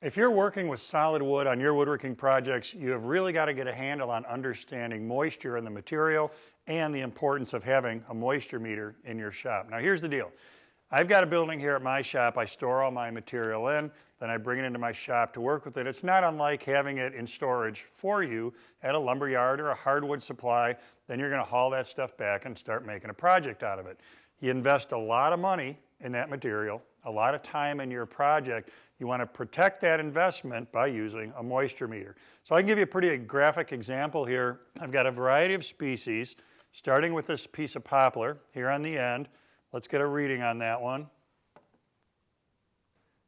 If you're working with solid wood on your woodworking projects, you have really got to get a handle on understanding moisture in the material and the importance of having a moisture meter in your shop. Now here's the deal. I've got a building here at my shop. I store all my material in, then I bring it into my shop to work with it. It's not unlike having it in storage for you at a lumber yard or a hardwood supply. Then you're going to haul that stuff back and start making a project out of it. You invest a lot of money in that material, a lot of time in your project. You want to protect that investment by using a moisture meter. So I can give you a pretty graphic example here. I've got a variety of species, starting with this piece of poplar here on the end. Let's get a reading on that one.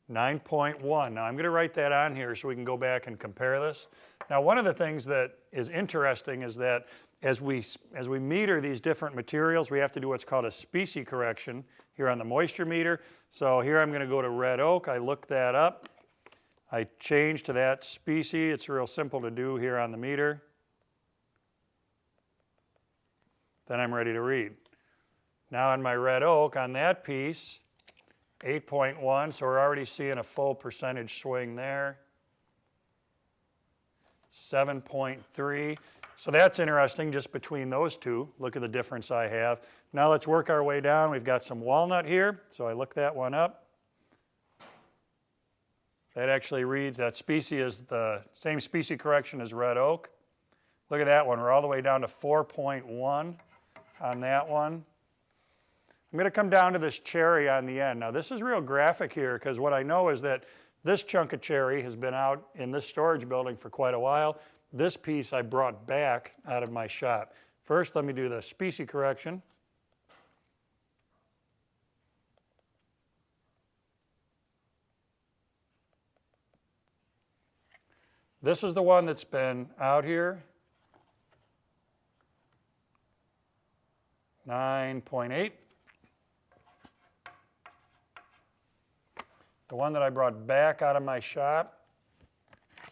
9.1. Now I'm going to write that on here so we can go back and compare this. Now one of the things that is interesting is that as we meter these different materials, we have to do what's called a species correction here on the moisture meter. So here I'm going to go to red oak. I look that up. I change to that species. It's real simple to do here on the meter. Then I'm ready to read. Now on my red oak, on that piece, 8.1, so we're already seeing a full percentage swing there. 7.3. So that's interesting just between those two. Look at the difference I have. Now let's work our way down. We've got some walnut here, so I look that one up. That actually reads, that species is the same species correction as red oak. Look at that one. We're all the way down to 4.1 on that one. I'm going to come down to this cherry on the end. Now this is real graphic here because what I know is that this chunk of cherry has been out in this storage building for quite a while. This piece I brought back out of my shop. First, let me do the species correction. This is the one that's been out here. 9.8. The one that I brought back out of my shop,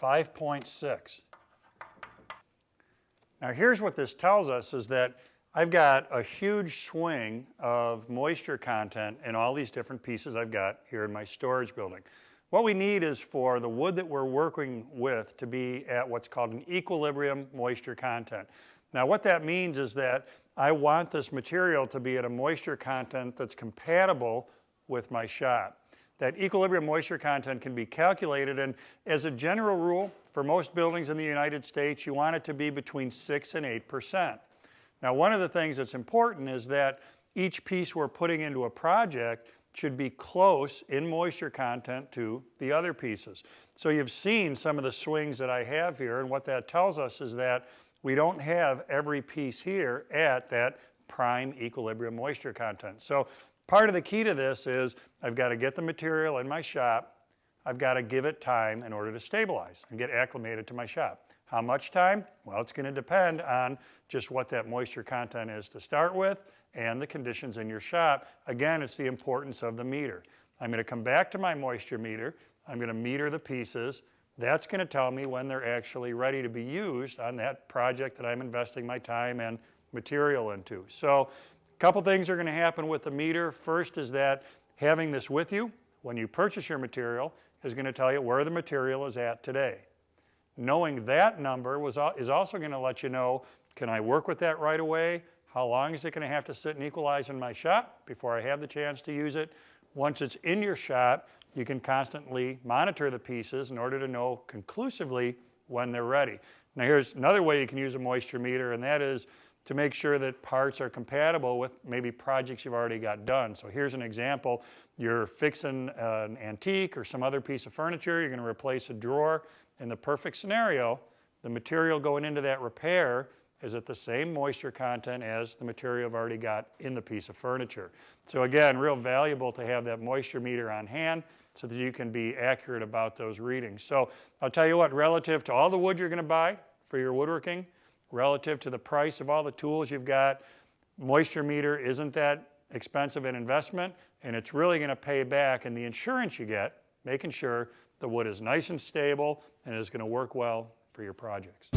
5.6. Now here's what this tells us is that I've got a huge swing of moisture content in all these different pieces I've got here in my storage building. What we need is for the wood that we're working with to be at what's called an equilibrium moisture content. Now what that means is that I want this material to be at a moisture content that's compatible with my shop. That equilibrium moisture content can be calculated, and as a general rule, for most buildings in the United States, you want it to be between 6 and 8%. Now, one of the things that's important is that each piece we're putting into a project should be close in moisture content to the other pieces. So you've seen some of the swings that I have here, and what that tells us is that we don't have every piece here at that prime equilibrium moisture content. So part of the key to this is I've got to get the material in my shop. I've got to give it time in order to stabilize and get acclimated to my shop. How much time? Well, it's going to depend on just what that moisture content is to start with and the conditions in your shop. Again, it's the importance of the meter. I'm going to come back to my moisture meter. I'm going to meter the pieces. That's going to tell me when they're actually ready to be used on that project that I'm investing my time and material into. So a couple things are going to happen with the meter. First is that having this with you when you purchase your material is going to tell you where the material is at today. Knowing that number is also going to let you know, can I work with that right away? How long is it going to have to sit and equalize in my shop before I have the chance to use it? Once it's in your shop, you can constantly monitor the pieces in order to know conclusively when they're ready. Now here's another way you can use a moisture meter, and that is to make sure that parts are compatible with maybe projects you've already got done. So here's an example. You're fixing an antique or some other piece of furniture. You're going to replace a drawer. In the perfect scenario, the material going into that repair is at the same moisture content as the material you've already got in the piece of furniture. So again, real valuable to have that moisture meter on hand so that you can be accurate about those readings. So I'll tell you what, relative to all the wood you're going to buy for your woodworking, relative to the price of all the tools you've got, moisture meter isn't that expensive an investment, and it's really going to pay back in the insurance you get, making sure the wood is nice and stable and is going to work well for your projects.